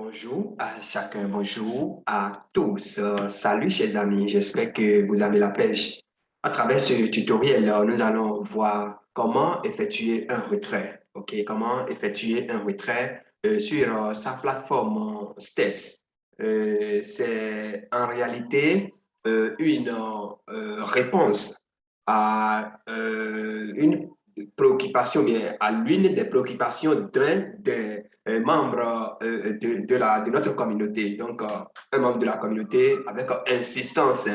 Bonjour à chacun, bonjour à tous. Salut chers amis, j'espère que vous avez la pêche. À travers ce tutoriel, nous allons voir comment effectuer un retrait. OK, comment effectuer un retrait sur sa plateforme STES. C'est en réalité une réponse à une préoccupation, bien à l'une des préoccupations d'un des membre de notre communauté. Donc, un membre de la communauté avec insistance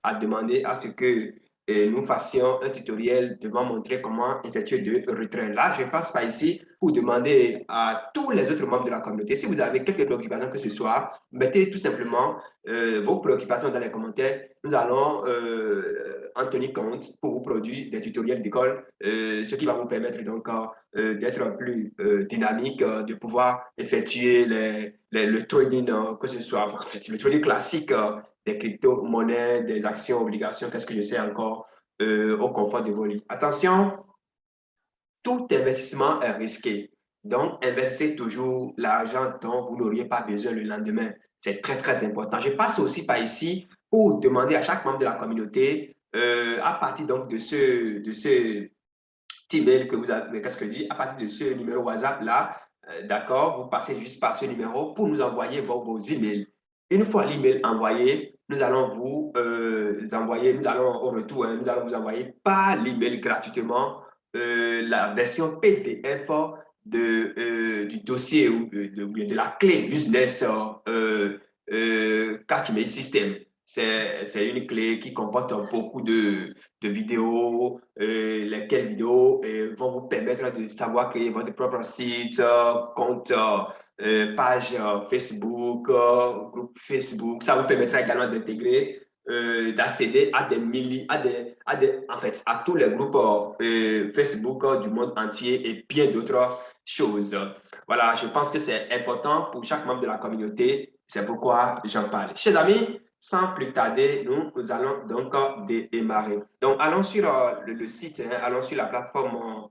à demander à ce que nous fassions un tutoriel devant montrer comment effectuer de retrait. Là, je passe par ici pour demander à tous les autres membres de la communauté, si vous avez quelques préoccupations que ce soit, mettez tout simplement vos préoccupations dans les commentaires. Nous allons en tenir compte pour vous produire des tutoriels d'école, ce qui va vous permettre donc d'être plus dynamique, de pouvoir effectuer le trading, que ce soit en fait, le trading classique des crypto-monnaies, des actions, obligations, qu'est-ce que je sais encore, au confort de vos lits. Attention, tout investissement est risqué. Donc, investissez toujours l'argent dont vous n'auriez pas besoin le lendemain. C'est très, très important. Je passe aussi par ici pour demander à chaque membre de la communauté, à partir donc de ce petit mail que vous avez, qu'est-ce que je dis, à partir de ce numéro WhatsApp là, d'accord, vous passez juste par ce numéro pour nous envoyer vos emails. Une fois l'email envoyé, nous allons envoyer, nous allons au retour, nous allons vous envoyer par l'email gratuitement la version PDF du dossier ou de la clé business Kakimei System. C'est une clé qui comporte beaucoup de vidéos, lesquelles vidéos vont vous permettre de savoir créer votre propre site, compte, page Facebook, groupe Facebook. Ça vous permettra également d'intégrer, d'accéder à des milliers, en fait, à tous les groupes Facebook du monde entier et bien d'autres choses. Voilà, je pense que c'est important pour chaque membre de la communauté. C'est pourquoi j'en parle. Chers amis, sans plus tarder, nous allons donc démarrer. Donc, allons sur le site, allons sur la plateforme,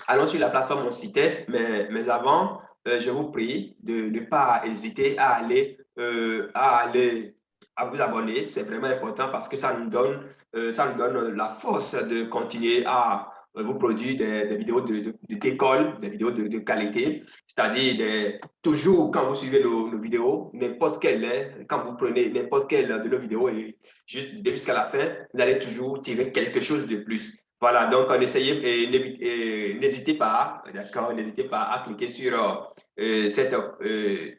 allons sur la plateforme CITES, mais avant, je vous prie de ne pas hésiter à vous abonner. C'est vraiment important parce que ça nous donne la force de continuer à vous produire des vidéos d'école, des vidéos de qualité, c'est-à-dire toujours quand vous suivez nos vidéos, n'importe quelle, quand vous prenez n'importe quelle de nos vidéos et juste du début jusqu'à la fin, vous allez toujours tirer quelque chose de plus. Voilà, donc essayez et n'hésitez pas, d'accord, n'hésitez pas à cliquer sur ce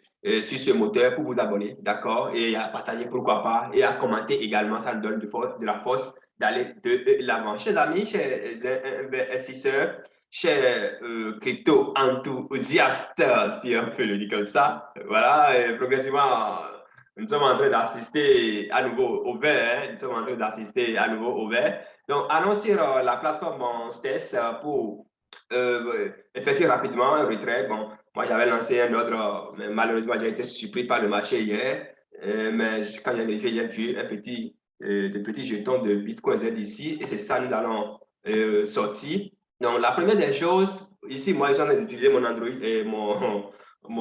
moteur pour vous abonner, d'accord, et à partager pourquoi pas, et à commenter également, ça nous donne de la force d'aller de l'avant. Chers amis, chers investisseurs, chers crypto-enthousiastes, si on peut le dire comme ça, voilà, et progressivement, nous sommes en train d'assister à nouveau au vert, nous sommes en train d'assister à nouveau au vert. Donc, allons sur la plateforme STES pour effectuer rapidement un retrait. Bon, moi, j'avais lancé un autre, mais malheureusement, j'ai été surpris par le marché hier. Mais quand j'ai vérifié, j'ai vu de petits jetons de Bitcoin Z ici, et c'est ça que nous allons sortir. Donc, la première des choses, ici, moi, j'en ai utilisé mon Android et mon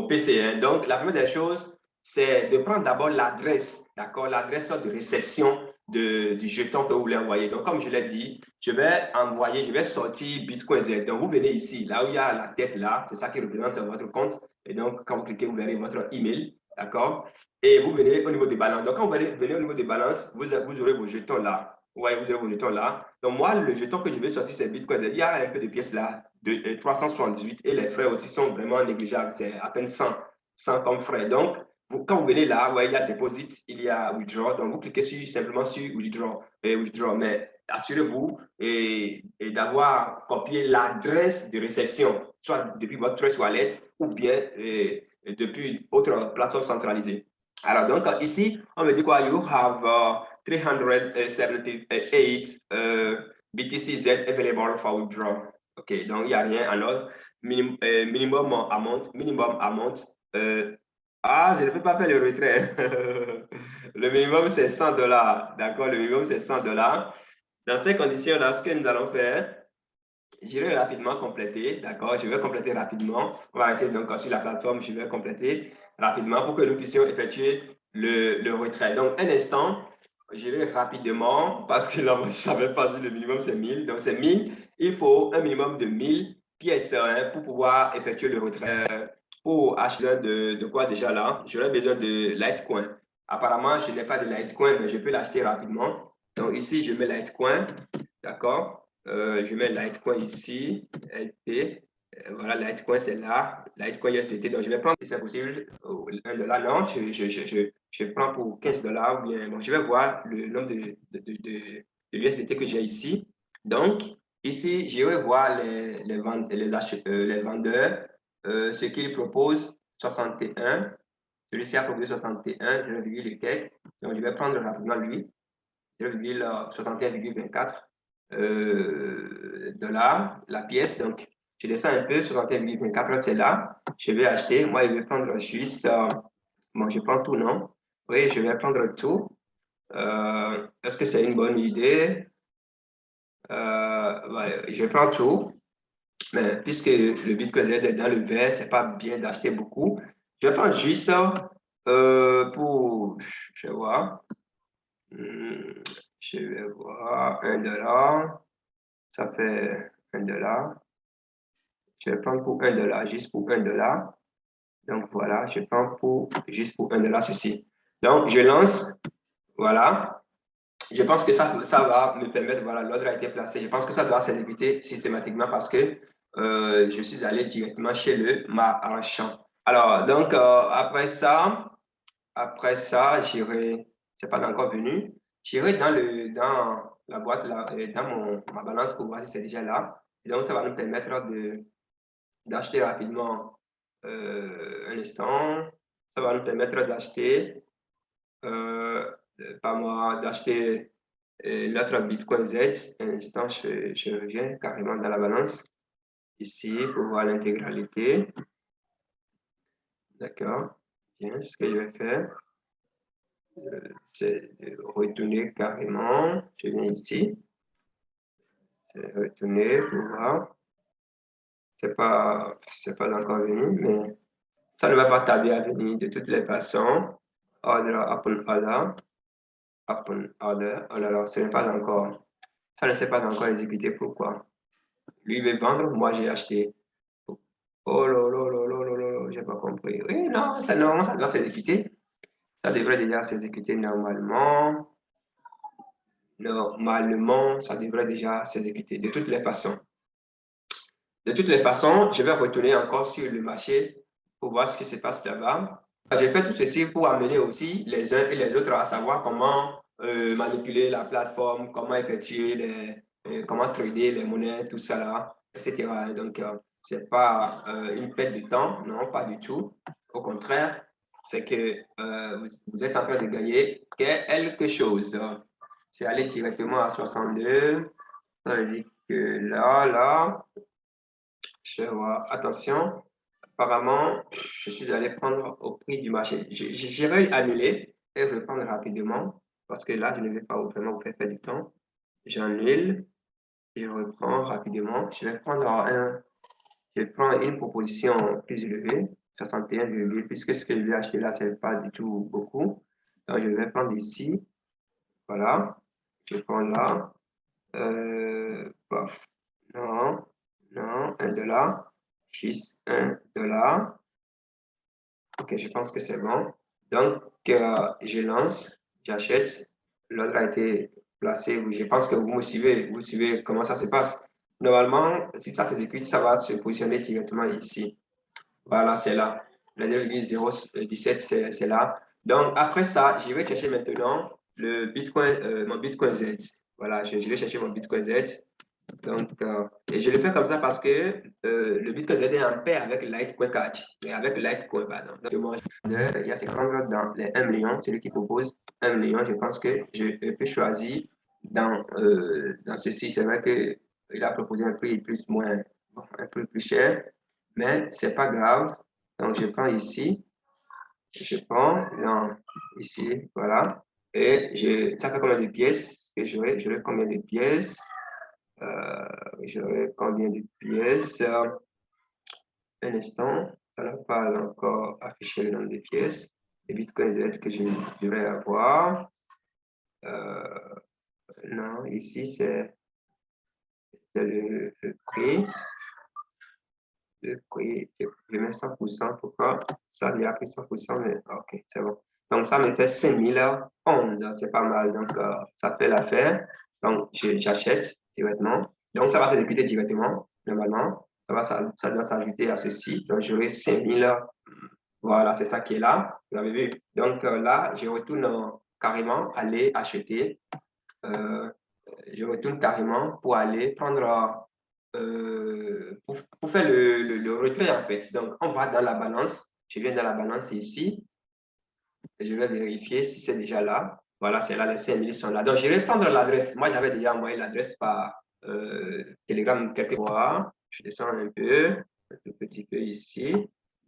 PC. Hein. Donc, la première des choses, c'est de prendre d'abord l'adresse, d'accord, l'adresse de réception du jeton que vous voulez envoyer. Donc, comme je l'ai dit, je vais sortir Bitcoin Z. Donc, vous venez ici, là où il y a la tête là, c'est ça qui représente votre compte. Et donc, quand vous cliquez, vous verrez votre email, d'accord? Et vous venez au niveau des balances. Donc, quand vous venez au niveau des balances, vous aurez vos jetons là. Ouais, vous aurez vos jetons là. Donc, moi, le jeton que je vais sortir, c'est Bitcoin Z. Il y a un peu de pièces là, de 378, et les frais aussi sont vraiment négligeables. C'est à peine 100 comme frais. Donc, quand vous venez là, ouais, il y a deposit, il y a withdraw. Donc, vous cliquez simplement sur withdraw. Mais assurez-vous d'avoir copié l'adresse de réception, soit depuis votre Trust Wallet ou bien depuis autre plateforme centralisée. Alors, donc, ici, on me dit quoi? You have 378 BTC-Z available for withdrawal. OK, donc il n'y a rien en ordre. Minimum amount. Je ne peux pas faire le retrait. Le minimum, c'est 100 dollars. D'accord, le minimum, c'est 100 dollars. Dans ces conditions-là, ce que nous allons faire, J'irai rapidement compléter, d'accord? Je vais compléter rapidement. On va rester donc sur la plateforme, je vais compléter rapidement pour que nous puissions effectuer le retrait. Donc, un instant, j'irai rapidement parce que là, moi, je ne savais pas si le minimum c'est 1000. Donc, c'est 1000. Il faut un minimum de 1000 pièces hein, pour pouvoir effectuer le retrait. Pour acheter de quoi déjà là? J'aurais besoin de Litecoin. Apparemment, je n'ai pas de Litecoin, mais je peux l'acheter rapidement. Donc, ici, je mets Litecoin, d'accord? Je mets Litecoin ici, LT. Voilà, Litecoin c'est là, Litecoin USDT. Donc je vais prendre, si c'est possible, 1 dollar. Non, je prends pour 15 dollars. Bien, bon, je vais voir le nombre de l'USDT que j'ai ici. Donc, ici, je vais voir les vendeurs, ce qu'ils proposent, 61. Celui-ci a proposé 61, 0,1 quelques. Donc, je vais prendre rapidement lui, 0,61,24 dollars la pièce. Donc, je descends un peu, 61,24, c'est là. Je vais acheter. Moi, je vais prendre juste. Bon, je prends tout, non? Oui, je vais prendre tout. Est-ce que c'est une bonne idée? Ouais, je prends tout. Mais puisque le Bitcoin est dans le vert, c'est pas bien d'acheter beaucoup. Je vais prendre juste ça pour. Je vais voir. Hmm, je vais voir 1 dollar. Ça fait 1 dollar. Je vais prendre pour 1 dollar, juste pour 1 dollar. Donc voilà, je prends pour juste pour 1 dollar ceci. Donc je lance, voilà. Je pense que ça va me permettre, voilà, l'ordre a été placé. Je pense que ça doit s'exécuter systématiquement parce que je suis allé directement chez le marchand. Alors, donc après ça, j'irai, c'est pas encore venu, j'irai dans la boîte, là, dans ma balance pour voir si c'est déjà là. Et donc, ça va nous permettre d'acheter rapidement un instant. Ça va nous permettre d'acheter, pas moi, d'acheter notre Bitcoin Z. Un instant, je reviens carrément dans la balance. Ici, pour voir l'intégralité. D'accord. Bien, ce que je vais faire, c'est de retourner carrément. Je viens ici. Retourner pour voir. C'est pas encore venu, mais ça ne va pas tarder à venir de toutes les façons. Order, open order, open order. Oh là là, ce n'est pas encore. Ça ne s'est pas encore exécuté. Pourquoi? Lui veut vendre, moi j'ai acheté. Oh là là là là là là, j'ai pas compris. Oui, non, normalement ça doit s'exécuter. Ça devrait déjà s'exécuter normalement. Normalement, ça devrait déjà s'exécuter de toutes les façons. De toutes les façons, je vais retourner encore sur le marché pour voir ce qui se passe là-bas. J'ai fait tout ceci pour amener aussi les uns et les autres à savoir comment manipuler la plateforme, comment effectuer comment trader les monnaies, tout ça là, etc. Donc, c'est pas une perte de temps, non, pas du tout. Au contraire, c'est que vous êtes en train de gagner quelque chose. C'est aller directement à 62. Ça veut dire que là, je vais voir, attention, apparemment, je suis allé prendre au prix du marché. J'irai annuler et reprendre rapidement parce que là, je ne vais pas vraiment vous faire perdre du temps. J'annule, je reprends rapidement. Je prends une proposition plus élevée, 61, puisque ce que je vais acheter là, ce n'est pas du tout beaucoup. Donc, je vais prendre ici, voilà, je prends là, bof, non, non, 1 dollar, juste 1 dollar. Ok, je pense que c'est bon. Donc, je lance, j'achète. L'ordre a été placé. Oui, je pense que vous suivez comment ça se passe. Normalement, si ça s'exécute, ça va se positionner directement ici. Voilà, c'est là. Le 0,017, c'est là. Donc, après ça, je vais chercher maintenant le Bitcoin, mon Bitcoin Z. Voilà, je vais chercher mon Bitcoin Z. Donc, et je le fais comme ça parce que le Bitcoin Z est en paix avec le Litecoin Cash, et avec le Litecoin, pardon. Donc, il y a ces prendre dans les 1 million, celui qui propose 1 million, je pense que je peux choisir dans ceci. C'est vrai qu'il a proposé un prix plus moins, bon, un peu plus cher, mais c'est pas grave. Donc, je prends ici, je prends dans, ici, voilà. Et ça fait combien de pièces que j'aurai? J'aurai combien de pièces? J'aurai combien de pièces? Un instant, ça n'a pas encore affiché le nombre de pièces. Les bitcoins Z que je devrais avoir. Non, ici, c'est le prix. Le prix, je mets 100%. Pourquoi? Ça, il a pris 100%, mais ok, c'est bon. Donc, ça me fait 5011. C'est pas mal. Donc, ça fait l'affaire. Donc, j'achète directement. Donc, ça va s'exécuter directement, normalement. Ça doit s'ajouter à ceci. Donc, j'aurai 5000. Voilà, c'est ça qui est là. Vous avez vu. Donc, là, je retourne carrément aller acheter. Euh, je retourne carrément pour aller prendre, pour faire le retrait en fait. Donc, on va dans la balance. Je viens dans la balance ici. Et je vais vérifier si c'est déjà là. Voilà, c'est là, les 5000 sont là. Donc, je vais prendre l'adresse. Moi, j'avais déjà envoyé l'adresse par Telegram quelque part. Je descends un peu, un tout petit peu ici.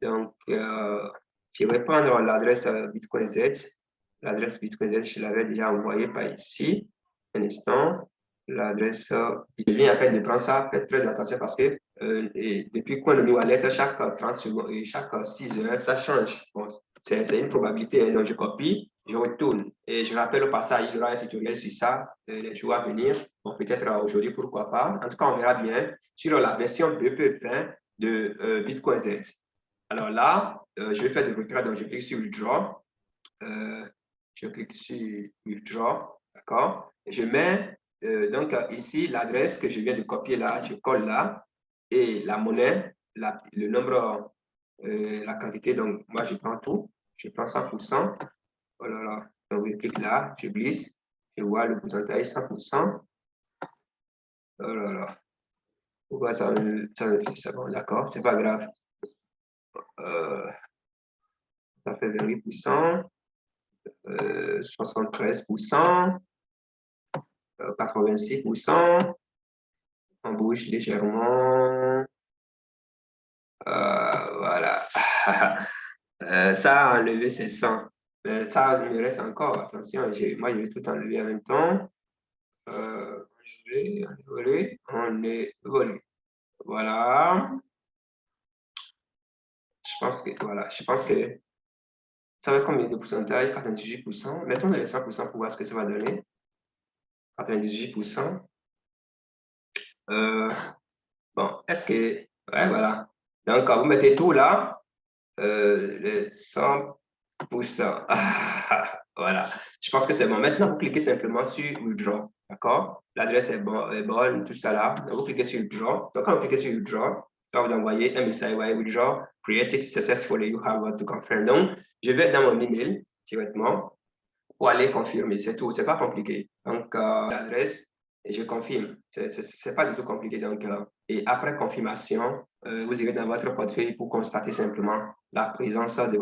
Donc, je vais prendre l'adresse Bitcoin Z. L'adresse Bitcoin Z, je l'avais déjà envoyée par ici. Un instant. L'adresse, je viens à peine de prendre ça. Faites très attention parce que depuis qu'on a mis wallet, chaque 30 secondes et chaque 6 heures, ça change. Bon, c'est une probabilité. Hein. Donc, je copie, je retourne. Et je rappelle au passage, il y aura un tutoriel sur ça les jours à venir. Bon, peut-être aujourd'hui, pourquoi pas. En tout cas, on verra bien sur la version 2.20 de Bitcoin Z. Alors là, je vais faire des retraits. Donc, je clique sur Withdraw. Je clique sur Withdraw. D'accord? Je mets donc ici l'adresse que je viens de copier là. Je colle là. Et la monnaie, le nombre, la quantité. Donc, moi, je prends tout. Je prends 100%. Oh là là. Donc, je clique là. Je glisse. Je vois le pourcentage 100%. Oh là là. Pourquoi ça me fait ça? Bon, d'accord. C'est pas grave. Ça fait 28%. 73%, 86%, on bouge légèrement, voilà. Ça a enlevé ses 100. Ça me reste encore, attention, moi je vais tout enlever en même temps. Enlever. Voilà. Je pense que ça va combien de pourcentage? 98%. Mettons les 100% pour voir ce que ça va donner. 98%. Bon, est-ce que... Ouais, voilà. Donc, quand vous mettez tout là, le 100%. Voilà. Je pense que c'est bon. Maintenant, vous cliquez simplement sur Withdraw. D'accord? L'adresse est bonne, tout ça là. Donc, vous cliquez sur Withdraw. Donc, quand vous cliquez sur Withdraw, ça va vous envoyer un message. Ouais, Withdraw, created successfully, you have to confirm. Donc, je vais dans mon email directement pour aller confirmer. C'est tout. C'est pas compliqué. Donc, l'adresse, et je confirme. C'est pas du tout compliqué. Donc, et après confirmation, vous irez dans votre portefeuille pour constater simplement la présence de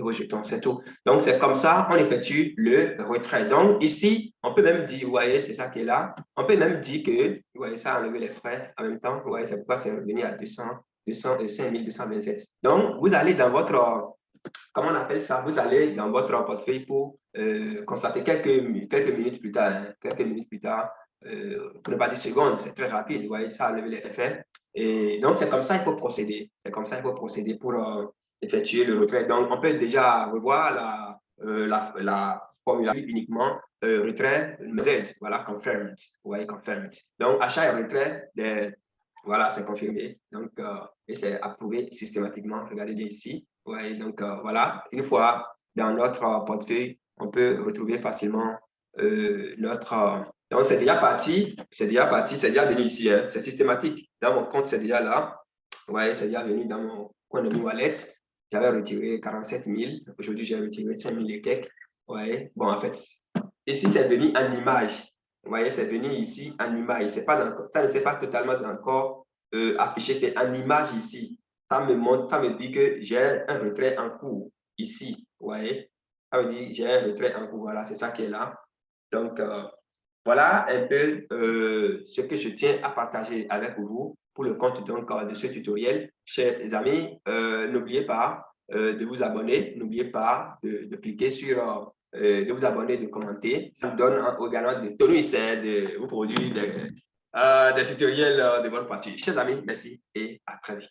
vos jetons. C'est tout. Donc, c'est comme ça, on effectue le retrait. Donc, ici, on peut même dire, vous voyez, c'est ça qui est là. On peut même dire que, vous voyez, ça a enlevé les frais en même temps. Vous voyez, c'est pourquoi c'est revenu à 5227. Donc, vous allez dans votre, comment on appelle ça? Vous allez dans votre portefeuille pour constater quelques minutes plus tard, pour ne pas dire secondes, c'est très rapide, vous voyez, ça a levé les effets. Et donc, c'est comme ça qu'il faut procéder. C'est comme ça qu'il faut procéder pour effectuer le retrait. Donc, on peut déjà revoir la formule uniquement retrait Z, voilà, confirmed. Vous voyez, confirmed. Donc, achat et retrait, voilà, c'est confirmé. Donc, et c'est approuvé systématiquement. Regardez bien ici. Ouais, donc voilà, une fois dans notre portefeuille, on peut retrouver facilement notre. Donc c'est déjà parti, c'est déjà venu ici, hein, c'est systématique. Dans mon compte, c'est déjà là. Ouais, c'est déjà venu dans mon coin de mon wallet. J'avais retiré 47 000. Aujourd'hui, j'ai retiré 5 000 et quelques. Ouais, bon, en fait, ici, c'est venu en image. Vous voyez, c'est venu ici en image. Ça ne s'est pas totalement encore affiché, c'est en image ici. Ça me montre, ça me dit que j'ai un retrait en cours ici. Vous voyez, ça veut dire que j'ai un retrait en cours. Voilà, c'est ça qui est là. Donc, voilà un peu ce que je tiens à partager avec vous pour le compte donc, de ce tutoriel. Chers amis, n'oubliez pas de vous abonner. N'oubliez pas de cliquer sur de vous abonner, de commenter. Ça me donne également de tonus, de vous produire des tutoriels de bonne pratique. Chers amis, merci et à très vite.